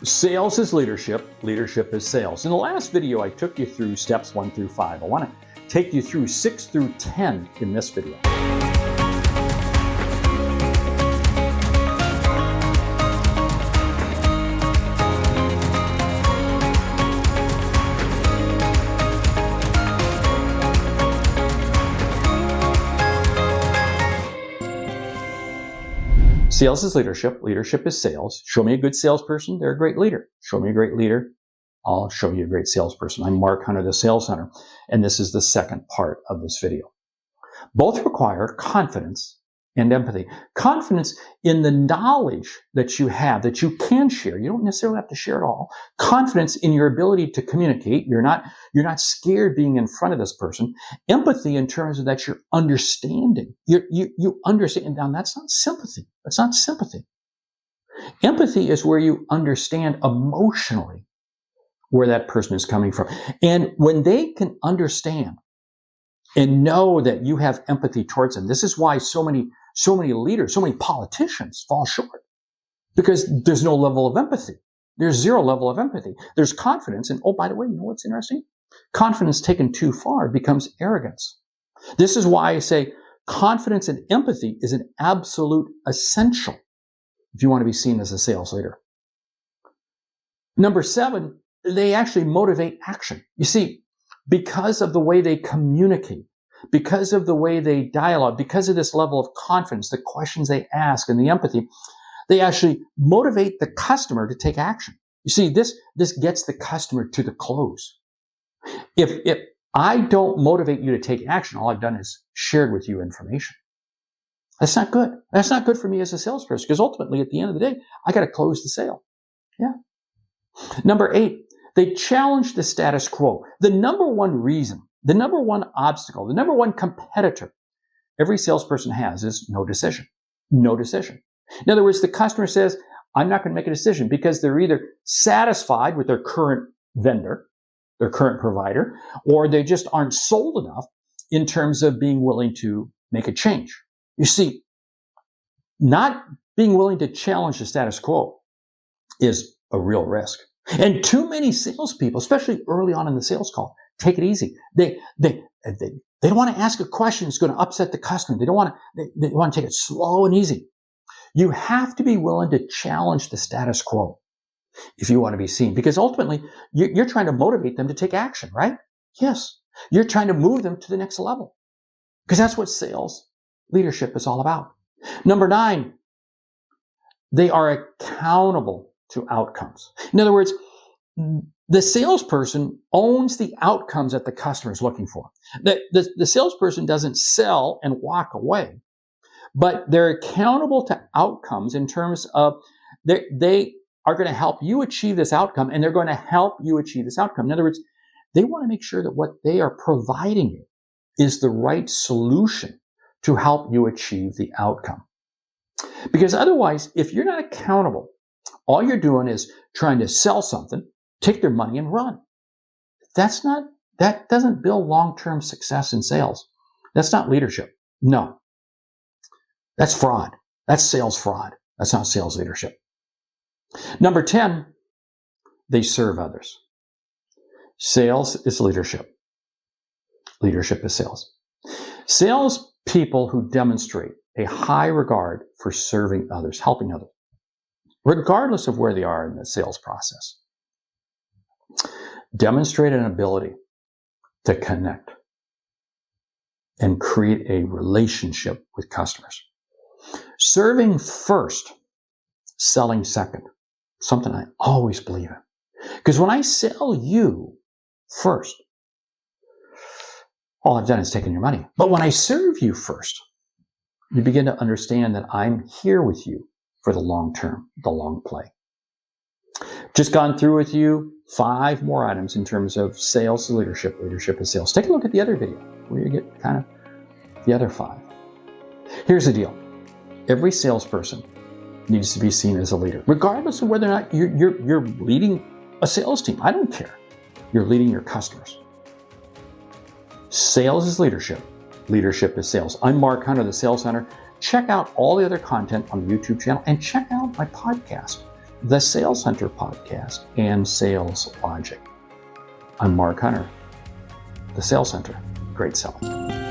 Sales is leadership, leadership is sales. In the last video, I took you through steps 1 through 5. I want to take you through 6 through 10 in this video. Sales is leadership, leadership is sales. Show me a good salesperson, they're a great leader. Show me a great leader, I'll show you a great salesperson. I'm Mark Hunter, the Sales Hunter, and this is the second part of this video. Both require confidence and empathy. Confidence in the knowledge that you have, that you can share. You don't necessarily have to share it all. Confidence in your ability to communicate. You're not scared being in front of this person. Empathy in terms of that you're understanding. You understand. Now, that's not sympathy. That's not sympathy. Empathy is where you understand emotionally where that person is coming from. And when they can understand and know that you have empathy towards them, this is why so many leaders, so many politicians fall short, because there's no level of empathy. There's zero level of empathy. There's confidence. And oh, by the way, you know what's interesting? Confidence taken too far becomes arrogance. This is why I say confidence and empathy is an absolute essential if you want to be seen as a sales leader. Number 7, they actually motivate action. You see, because of the way they communicate, because of the way they dialogue, because of this level of confidence, the questions they ask and the empathy, they actually motivate the customer to take action. You see, this gets the customer to the close. If I don't motivate you to take action, all I've done is shared with you information. That's not good. That's not good for me as a salesperson, because ultimately at the end of the day, I got to close the sale. Yeah. Number 8, they challenge the status quo. The number one reason, the number one obstacle, the number one competitor every salesperson has is no decision. No decision. In other words, the customer says, I'm not going to make a decision, because they're either satisfied with their current vendor, their current provider, or they just aren't sold enough in terms of being willing to make a change. You see, not being willing to challenge the status quo is a real risk. And too many salespeople, especially early on in the sales call, take it easy. They don't want to ask a question that's going to upset the customer. They want to take it slow and easy. You have to be willing to challenge the status quo if you want to be seen, because ultimately you're trying to motivate them to take action, right? Yes. You're trying to move them to the next level, because that's what sales leadership is all about. Number 9, they are accountable to outcomes. In other words, the salesperson owns the outcomes that the customer is looking for. The salesperson doesn't sell and walk away, but they're accountable to outcomes in terms of they are going to help you achieve this outcome, and they're going to help you achieve this outcome. In other words, they want to make sure that what they are providing you is the right solution to help you achieve the outcome. Because otherwise, if you're not accountable, all you're doing is trying to sell something, take their money and run. That doesn't build long-term success in sales. That's not leadership. No. That's fraud. That's sales fraud. That's not sales leadership. Number 10, they serve others. Sales is leadership. Leadership is sales. Sales people who demonstrate a high regard for serving others, helping others, regardless of where they are in the sales process, demonstrate an ability to connect and create a relationship with customers. Serving first, selling second. Something I always believe in. Because when I sell you first, all I've done is taken your money. But when I serve you first, you begin to understand that I'm here with you for the long term, the long play. Just gone through with you 5 more items in terms of sales to leadership, leadership is sales. Take a look at the other video where you get kind of the other 5. Here's the deal. Every salesperson needs to be seen as a leader, regardless of whether or not you're leading a sales team. I don't care. You're leading your customers. Sales is leadership. Leadership is sales. I'm Mark Hunter, the Sales Hunter. Check out all the other content on the YouTube channel, and check out my podcast. the Sales Hunter podcast and Sales Logic. I'm Mark Hunter, the Sales Hunter. Great selling.